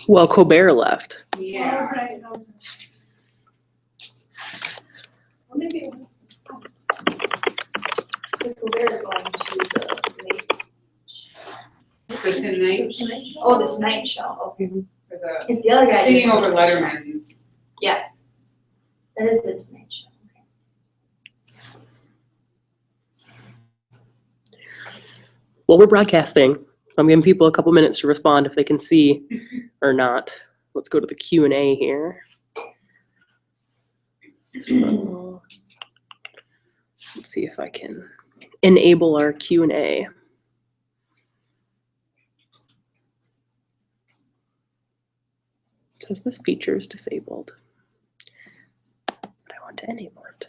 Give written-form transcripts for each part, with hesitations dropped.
Well, Colbert left. Yeah. Right. Well, maybe it was. Because Colbert going to The Tonight, the oh, the Tonight Show. Okay. for the It's the other guy. singing over Letterman's. Yes. That is the Tonight Show. Well, we're broadcasting. I'm giving people a couple minutes to respond if they can see or not. Let's go to the Q&A here. So, let's see if I can enable our Q&A. It says this feature is disabled, but I want to enable it.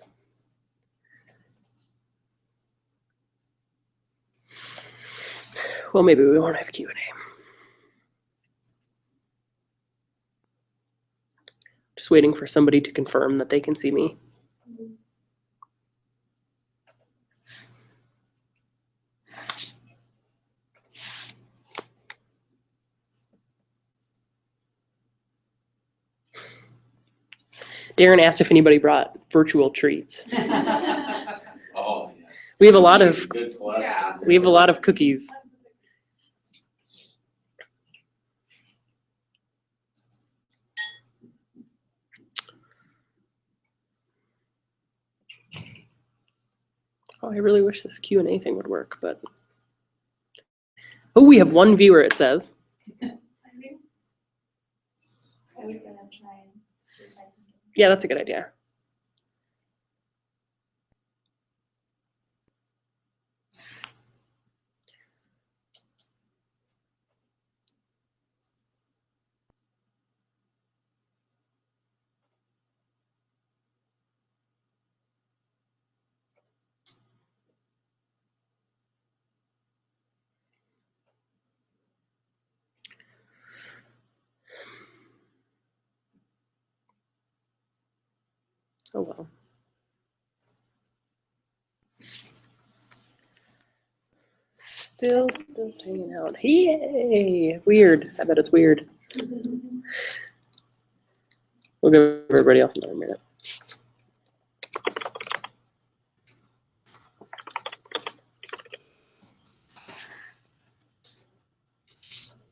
Well, maybe we won't have Q&A. Just waiting for somebody to confirm that they can see me. Darren asked if anybody brought virtual treats. Oh, yeah. We have a lot of Good cholesterol. Yeah. we have a lot of cookies. Oh, I really wish this Q&A thing would work, but oh, we have one viewer, it says. I was gonna try and see if I can. Yeah, that's a good idea. Oh well. Still hanging out. Yay! Weird. I bet it's weird. We'll give everybody else another minute.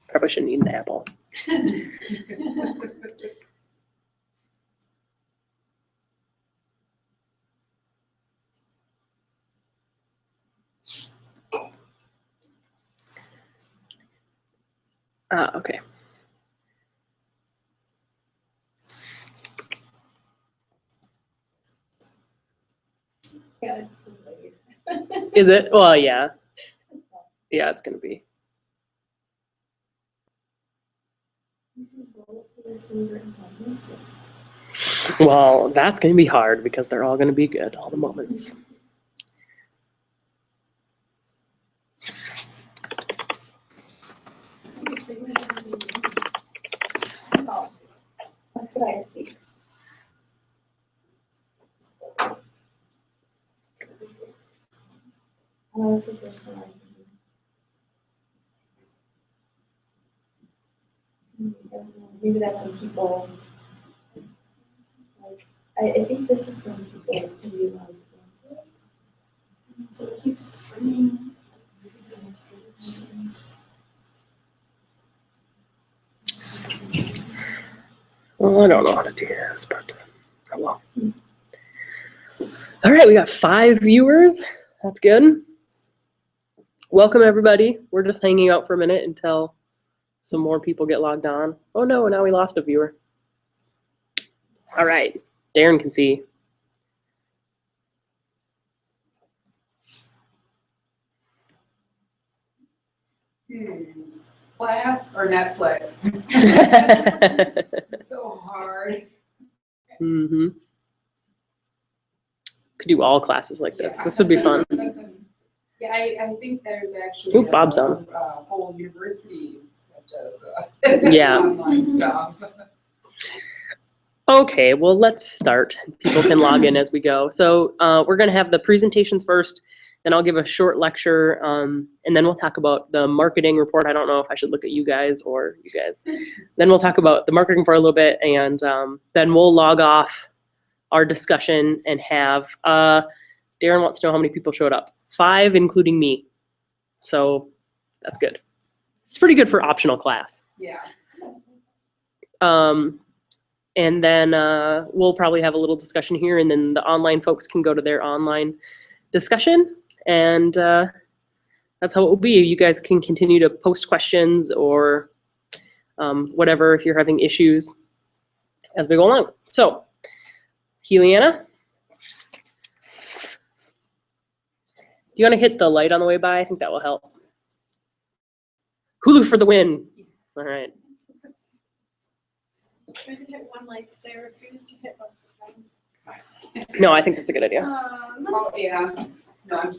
Probably shouldn't eat an apple. Ah, okay. Yeah, it's too late. Is it? Well, yeah. Yeah, it's gonna be. Well, that's gonna be hard because they're all gonna be good, all the moments. What did I see? That was the first one. Maybe that's when people, like, I think this is when people really like it. So it keeps streaming. Well, I don't know how to do this, but oh well. All right, we got 5 viewers. That's good. Welcome, everybody. We're just hanging out for a minute until some more people get logged on. Oh no, now we lost a viewer. All right, Darren can see. Class or Netflix? So hard. Mm-hmm. Could do all classes like this. This would be fun. Yeah, I think there's actually Ooh, Bob's on. a whole university that does Yeah. online stuff. Okay, well, let's start. People can log in as we go. So we're going to have the presentations first, Then I'll give a short lecture, and then we'll talk about the marketing report. I don't know if I should look at you guys or you guys. Then we'll talk about the marketing for a little bit, and then we'll log off our discussion and have, Darren wants to know how many people showed up. 5, including me. So that's good. It's pretty good for optional class. Yeah. And then we'll probably have a little discussion here, and then the online folks can go to their online discussion, and that's how it will be. You guys can continue to post questions or whatever if you're having issues as we go along. So, Heliana, do you want to hit the light on the way by? I think that will help. Hulu for the win. All right. Try to hit one light if they refuse to hit both of them. No, I think that's a good idea. Oh, yeah. No, I'm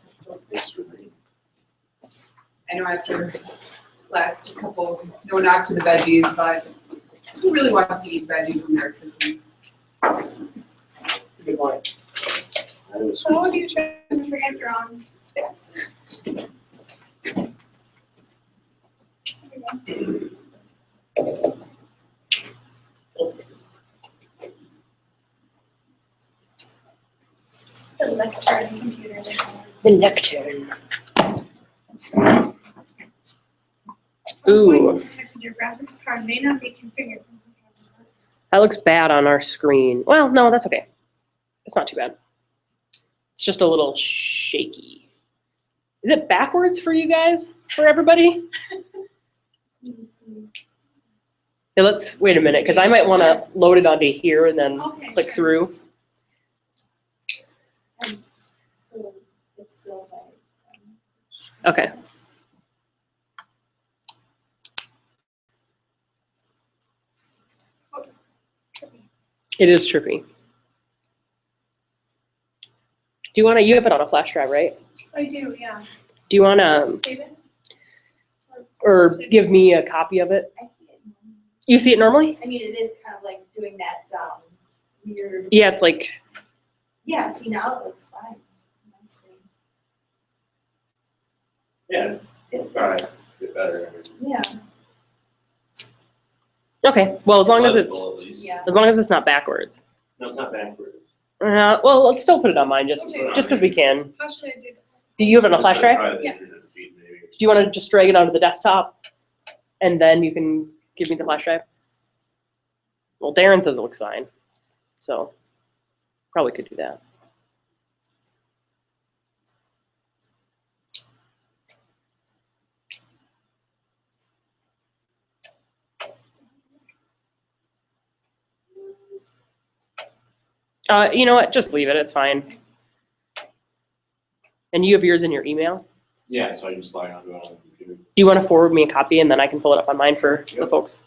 still really. I know after last couple, no knock to the veggies, but who really wants to eat veggies when they're cookies? It's a good point. How would you try to forget you're on? The lectern computer. The lectern. Ooh, Detected your graphics card may not be configured. that looks bad on our screen. Well, no, that's okay. It's not too bad. It's just a little shaky. Is it backwards for you guys? For everybody? Okay, let's wait a minute, because I might want to load it onto here and then Okay, click sure. through. It's still white. Okay. It is trippy. Do you want to, you have it on a flash drive, right? I do, yeah. Do you want to, Save it? or give me a copy of it? I see it. You see it normally? I mean, it is kind of like doing that weird. Yeah, it's like, Yeah, see, now it looks fine on my screen. Yeah, It- all right, get better. Yeah, okay, well, as long as it's, Legible at least. yeah. as long as it's not backwards. No, it's not backwards. Well, let's still put it on mine just because we can. How should I do that? Do you have it on a flash drive? Try the Yes. internet speed, maybe. Do you want to just drag it onto the desktop and then you can give me the flash drive? Well, Darren says it looks fine, so probably could do that. You know what? Just leave it. It's fine. And you have yours in your email? Yeah, so I can slide onto it on the computer. Do you want to forward me a copy and then I can pull it up on mine for the Yep. folks?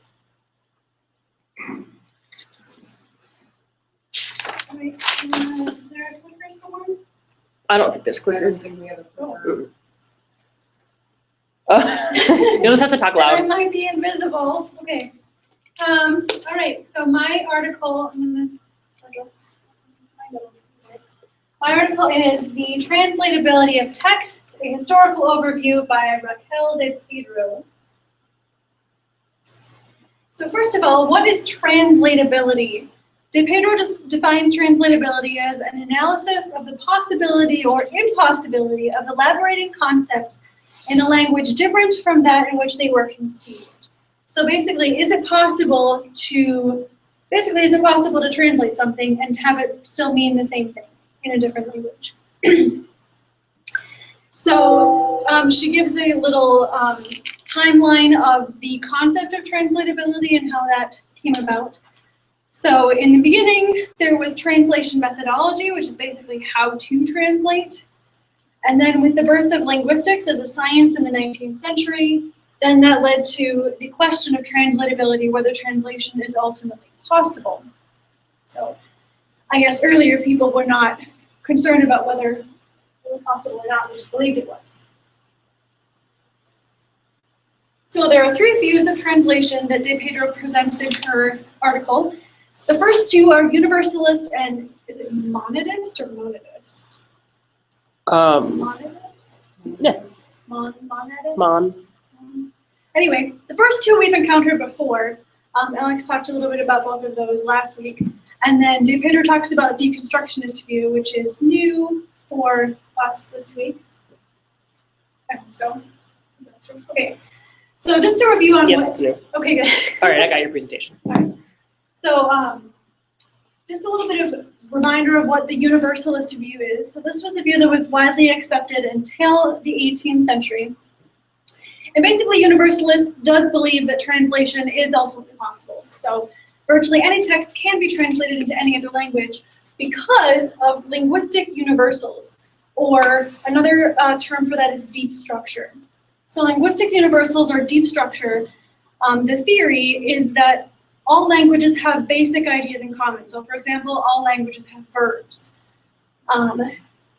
Wait, is there a clicker somewhere? I don't think there's I don't clickers. think we have a filter. You'll just have to talk I loud. might be invisible. Okay. All right. So my article, my article is The Translatability of Texts, a Historical Overview by Raquel de Pedro. So first of all, what is translatability? De Pedro defines translatability as an analysis of the possibility or impossibility of elaborating concepts in a language different from that in which they were conceived. So basically, is it possible to translate something and have it still mean the same thing in a different language? So she gives a little timeline of the concept of translatability and how that came about. So in the beginning, there was translation methodology, which is basically how to translate. And then with the birth of linguistics as a science in the 19th century, then that led to the question of translatability, whether translation is ultimately possible. So I guess earlier people were not concerned about whether it was possible or not, they just believed it was. So there are 3 views of translation that De Pedro presents in her article. The first 2 are universalist and, is it monadist or monadist? Monadist? Yes, Monadist? Mon. Anyway, the first two we've encountered before. Alex talked a little bit about both of those last week. And then DePedro talks about deconstructionist view, which is new for us this week. I hope so. Okay. So just to review on Yes, what... it's new. Okay, good. All right, I got your presentation. So just a little bit of reminder of what the universalist view is. So this was a view that was widely accepted until the 18th century. And basically, universalist does believe that translation is ultimately possible. So virtually any text can be translated into any other language because of linguistic universals, or another term for that is deep structure. So linguistic universals or deep structure, the theory is that all languages have basic ideas in common. So for example, all languages have verbs.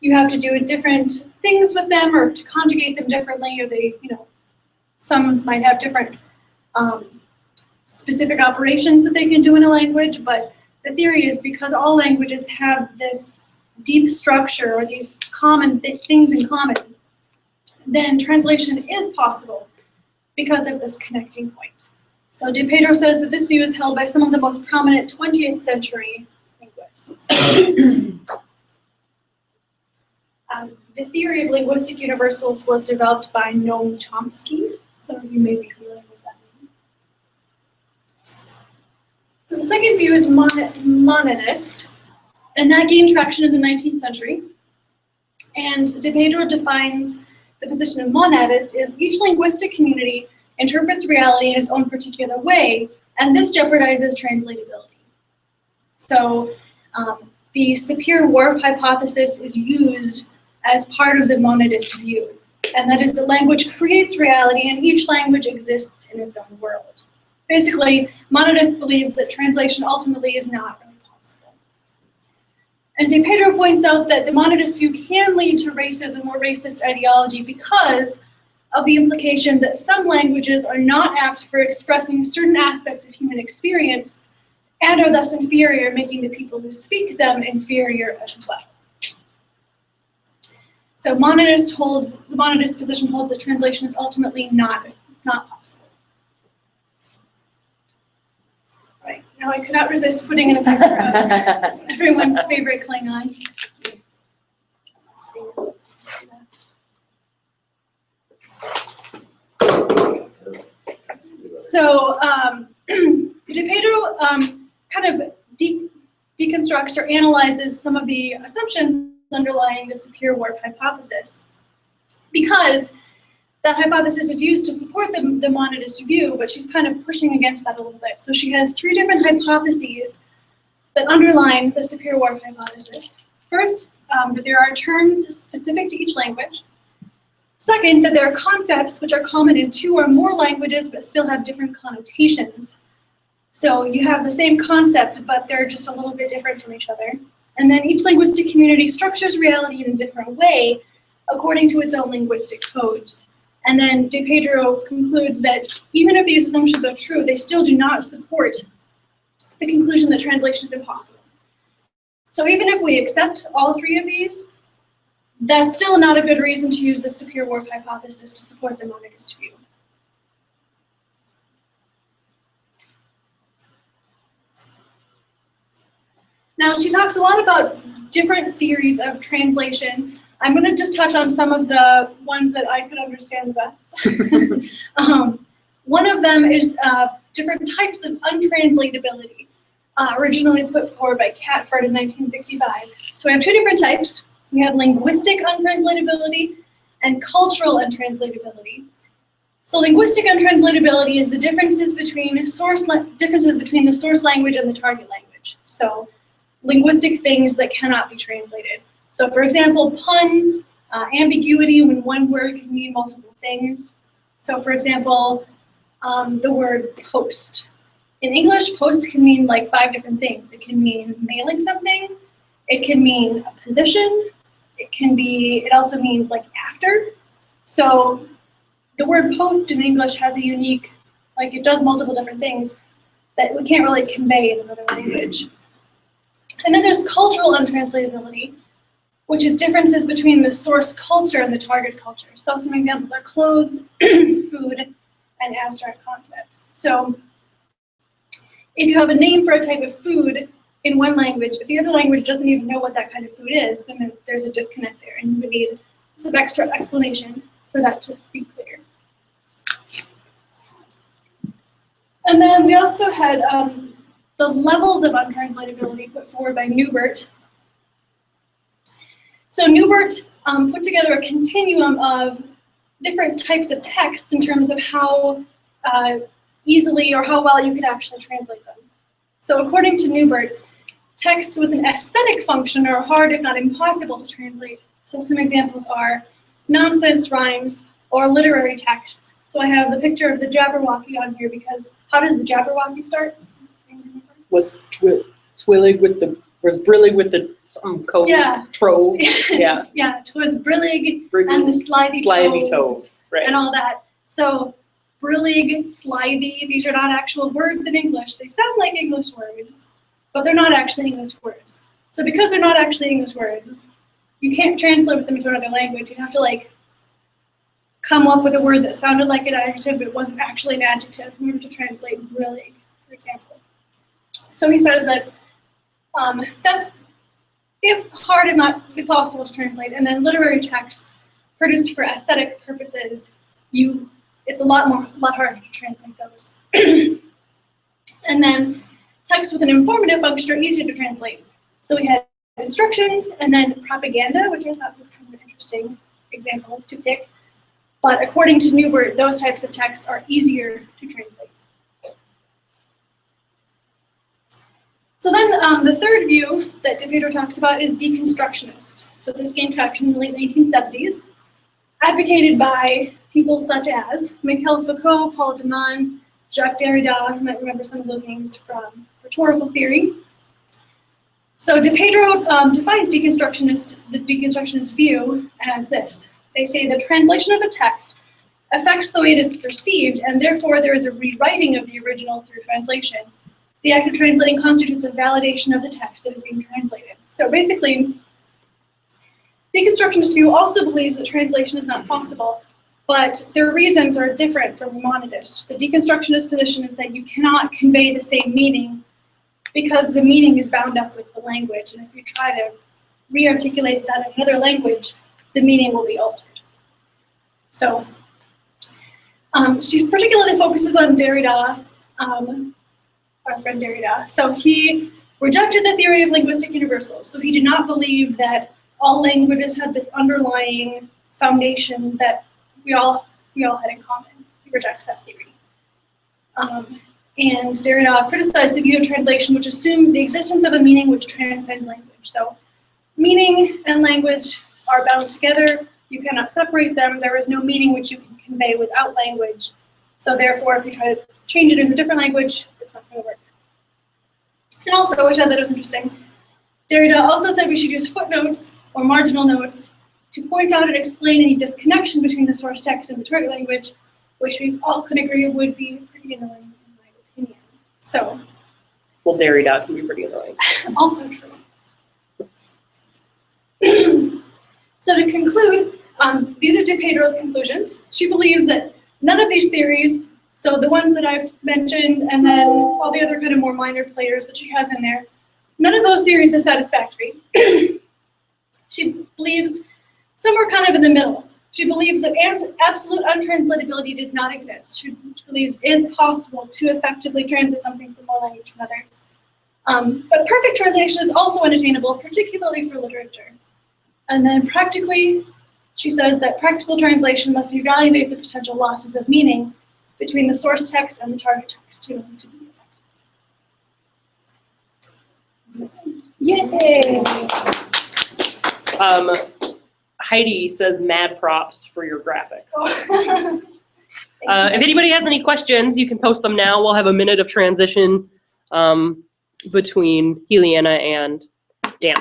You have to do different things with them or to conjugate them differently, or they, some might have different specific operations that they can do in a language, but the theory is because all languages have this deep structure or these common things in common, then translation is possible because of this connecting point. So DePedro says that this view is held by some of the most prominent 20th century linguists. The theory of linguistic universals was developed by Noam Chomsky. Some of you may be familiar with that name. So the second view is monadist, and that gained traction in the 19th century. And DePedro defines the position of monadist as each linguistic community interprets reality in its own particular way, and this jeopardizes translatability. So the Sapir-Whorf hypothesis is used as part of the monadist view, and that is that language creates reality and each language exists in its own world. Basically, monadist believes that translation ultimately is not really possible. And DePedro points out that the monadist view can lead to racism or racist ideology because of the implication that some languages are not apt for expressing certain aspects of human experience and are thus inferior, making the people who speak them inferior as well. So the monadist position holds that translation is ultimately not possible. Right, now I could not resist putting in a picture of everyone's favorite Klingon. So DePedro kind of deconstructs or analyzes some of the assumptions underlying the Sapir-Whorf hypothesis, because that hypothesis is used to support the monadist view, but she's kind of pushing against that a little bit. So she has three different hypotheses that underline the Sapir-Whorf hypothesis. First, that there are terms specific to each language. Second, that there are concepts which are common in two or more languages but still have different connotations. So you have the same concept, but they're just a little bit different from each other. And then each linguistic community structures reality in a different way according to its own linguistic codes. And then DePedro concludes that even if these assumptions are true, they still do not support the conclusion that translation is impossible. So even if we accept all three of these, that's still not a good reason to use the Sapir-Whorf hypothesis to support the monadist view. Now, she talks a lot about different theories of translation. I'm going to just touch on some of the ones that I could understand the best. One of them is different types of untranslatability, originally put forward by Catford in 1965. So we have two different types. We have linguistic untranslatability and cultural untranslatability. So linguistic untranslatability is the differences between the source language and the target language. So linguistic things that cannot be translated. So for example, puns, ambiguity when one word can mean multiple things. So for example, the word post. In English, post can mean like 5 different things. It can mean mailing something. It can mean a position. It also means like after. So the word post in English has a unique, like it does multiple different things that we can't really convey in another language. And then there's cultural untranslatability. which is differences between the source culture and the target culture. So some examples are clothes, food, and abstract concepts. So if you have a name for a type of food in one language, if the other language doesn't even know what that kind of food is, then there's a disconnect there, and you would need some extra explanation for that to be clear. And then we also had the levels of untranslatability put forward by Writ. So Writ put together a continuum of different types of text in terms of how easily or how well you could actually translate them. So according to Writ, texts with an aesthetic function are hard, if not impossible, to translate. So some examples are nonsense rhymes or literary texts. So I have the picture of the Jabberwocky on here because how does the Jabberwocky start? Was brillig with the some code Yeah. trove? Yeah. Yeah, 'twas brillig and the slithy Slithy toves right. and all that. So brillig, slithy, these are not actual words in English. They sound like English words, but they're not actually English words. So because they're not actually English words, you can't translate them into another language. You have to like come up with a word that sounded like an adjective but wasn't actually an adjective in order to translate brillig, for example. So he says that that's if hard, if not impossible to translate. And then literary texts produced for aesthetic purposes, it's a lot harder to translate those. And then texts with an informative function are easier to translate. So we had instructions and then propaganda, which I thought was kind of an interesting example to pick. But according to Writ, those types of texts are easier to translate. So then the third view that DePedro talks about is deconstructionist. So this gained traction in the late 1970s, advocated by people such as Michel Foucault, Paul de Man, Jacques Derrida. You might remember some of those names from rhetorical theory. So DePedro defines the deconstructionist view as this. They say the translation of a text affects the way it is perceived, and therefore there is a rewriting of the original through translation. The act of translating constitutes a validation of the text that is being translated. So basically, deconstructionist view also believes that translation is not possible, but their reasons are different from monadist. The deconstructionist position is that you cannot convey the same meaning because the meaning is bound up with the language, and if you try to re-articulate that in another language, the meaning will be altered. So she particularly focuses on Derrida, our friend Derrida. So he rejected the theory of linguistic universals. So he did not believe that all languages had this underlying foundation that we all had in common. He rejects that theory. And Derrida criticized the view of translation, which assumes the existence of a meaning which transcends language. So meaning and language are bound together. You cannot separate them. There is no meaning which you can convey without language. So therefore, if you try to change it into a different language, it's not going to work. And also, which I thought was interesting, Derrida also said we should use footnotes or marginal notes to point out and explain any disconnection between the source text and the target language, which we all can agree would be pretty annoying in my opinion. So, well, Derrida can be pretty annoying. Also true. So to conclude, these are DePedro's conclusions. She believes that none of these theories, so the ones that I've mentioned and then all the other kind of more minor players that she has in there, none of those theories are satisfactory. She believes somewhere kind of in the middle. She believes that absolute untranslatability does not exist. She believes it is possible to effectively translate something from one language to another. But perfect translation is also unattainable, particularly for literature. And then practically, she says that practical translation must evaluate the potential losses of meaning between the source text and the target text to be effective. Yay! Heidi says mad props for your graphics. If anybody has any questions, you can post them now. We'll have a minute of transition between Heliana and Dan.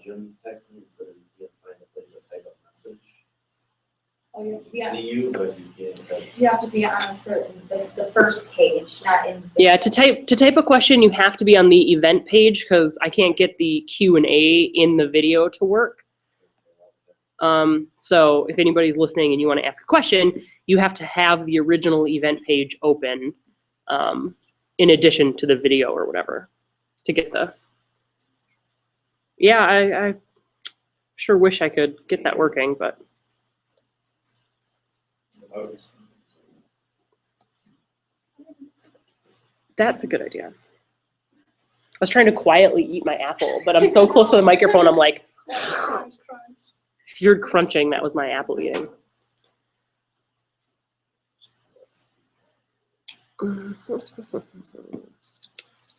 Jim texted me and said he can't find a place to type a message. Oh, you have to be on, See you, but you can't. you have to be on a certain, the first page, not in. Yeah, to type a question, you have to be on the event page because I can't get the Q&A in the video to work. So if anybody's listening and you want to ask a question, you have to have the original event page open in addition to the video or whatever to get the. Yeah, I sure wish I could get that working, but that's a good idea. I was trying to quietly eat my apple, but I'm so close to the microphone, I'm like, if you're crunching, that was my apple eating.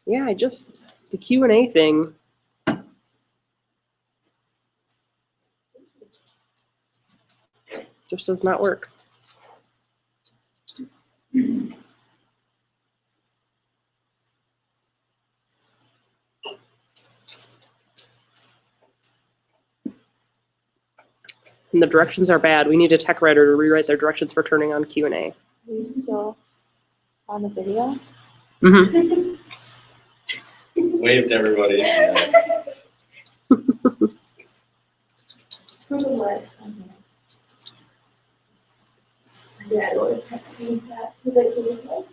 Yeah, the Q&A thing. Just does not work. And the directions are bad. We need a tech writer to rewrite their directions for turning on Q&A. Are you still on the video? Mm-hmm. Wave to everybody. Who would let? My dad always texts me that. He's like, "Can you play?"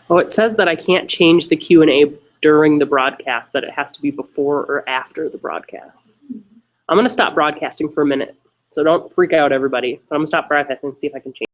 Oh, it says that I can't change the Q&A during the broadcast, that it has to be before or after the broadcast. I'm going to stop broadcasting for a minute. So don't freak out, everybody. But I'm going to stop broadcasting and see if I can change